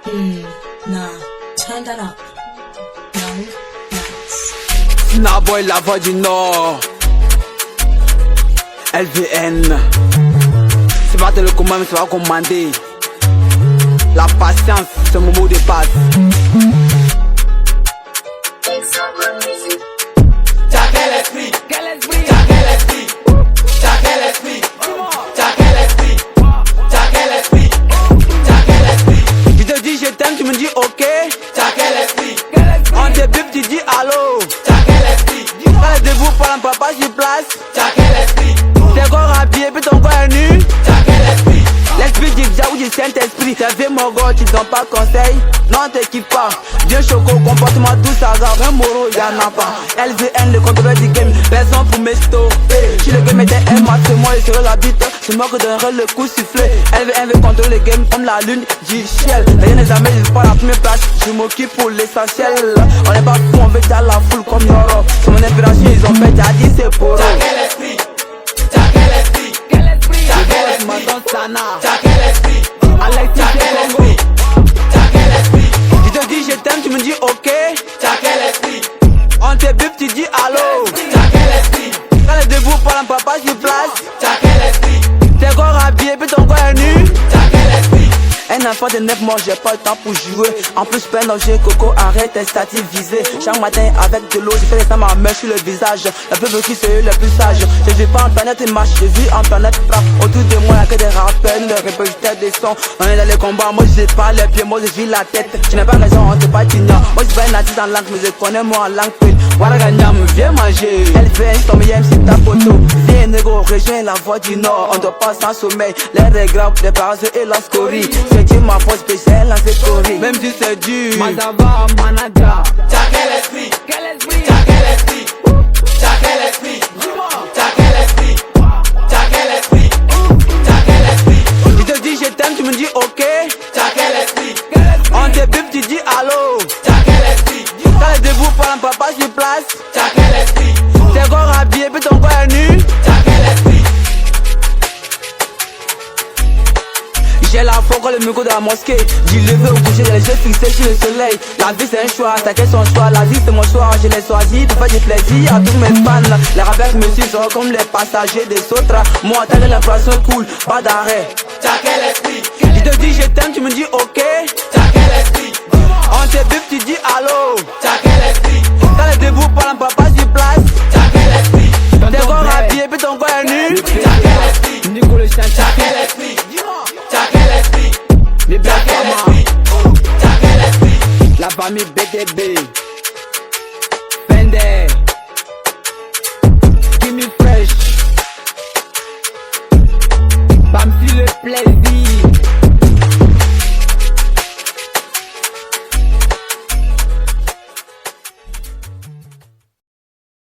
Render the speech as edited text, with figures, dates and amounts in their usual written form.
Nah, turn that up. No, nice. Snaboy, la voix du Nord. LVN. C'est pas le combat, mais c'est pas commander. La patience, c'est mon mot de passe. T'as quel esprit? T'as quel esprit? T'as quel esprit? T'as quel esprit? T'as quel esprit? T'as quel esprit? Je te dis je t'aime, tu me dis ok. T'as quel esprit? On te bip, tu dis allô. T'as quel esprit? Quand les debout parlent papa, j'y place. T'as quel esprit? T'es corps habillé, puis ton corps est nu. T'as quel esprit? L'esprit du diable ou du Saint-Esprit. T'es vieux mon gars, tu donnes pas conseil. Non, t'équipe pas. Vieux choco, comportement tout ça, un moro, y'en a pas. LVN, le contrôleur du game. Personne pour me stopper. Si le game était un match, c'est moi, je serai la bite. C'est moi qui donnerai le coup sifflé. LVN veut contrôler le game comme la lune du ciel. Rien n'est jamais, je prends la première place. Je m'occupe pour l'essentiel. On est pas fou, on veut dans la foule comme Yoro. C'est mon inspiration, ils ont fait, t'as dit c'est pour eux. T'as quel esprit? T'as quel esprit? T'as quel esprit? T'as quel esprit? T'as quel esprit? T'as quel esprit? Je te dis je t'aime, tu me dis ok. T'as quel esprit? On te bip, tu dis allô. T'as quel esprit? Quand les debout parlent papa, j'y place. T'as quel esprit? T'es corps habillé, puis ton corps est nu. T'as quel esprit? Un enfant de 9 mois, j'ai pas le temps pour jouer. En plus, peine danger, coco, arrête tes statives visées. Chaque matin, avec de l'eau, je fais descendre ma main sur le visage. Le plus qui c'est eux le plus sage. Je vis pas en planète marche, je vis en planète frappe. Autour de moi, y'a que des rappels, le répétiteur des sons. On est dans les combats, moi je pas les pieds, moi je vis la tête. Tu n'as pas raison, on te pas t'ignore. Moi je vais natif en langue, mais je connais moi en langue prune. Waraganyam, viens manger. Elle vient, ton meilleur, c'est ta photo. Viens, négo, rejoins la voix du Nord. On doit pas sans sommeil, les règles, les parages et la scorie. C'est Dieu ma force spéciale, c'est story. Même si c'est dur, Madava, Manada. T'as quel esprit? T'as quel esprit? T'as quel esprit? T'as quel esprit? T'as quel esprit? T'as quel esprit? Je te dis je t'aime, tu me dis ok. T'as quel esprit? On te bip, tu dis allô. T'as quel esprit? Quand les debout parlent papa, j'y place. T'as quel esprit? T'es corps habillé, puis ton corps est nu. T'as quel esprit? J'ai la foi quand le micro de la mosquée. Du lever au coucher, j'ai les yeux fixés sur le soleil. La vie c'est un choix, t'inquiète son choix. La vie c'est mon choix, je l'ai choisi pour faire du plaisir à tous mes fans. Les rappeurs me suivent comme les passagers des autres. Moi t'as de l'inflation cool, pas d'arrêt. T'as quel esprit? Je te dis je t'aime, tu me dis ok. T'as quel esprit? On te bip, tu dis allô. T'as quel esprit? Quand les debout parlent papa, j'y place. T'as quel esprit? T'es corps habillé, puis ton corps est nu. T'as quel esprit? T'as quel esprit? T'as quel esprit? Les T'as black quel maman, esprit? T'as quel esprit? la famille BTB.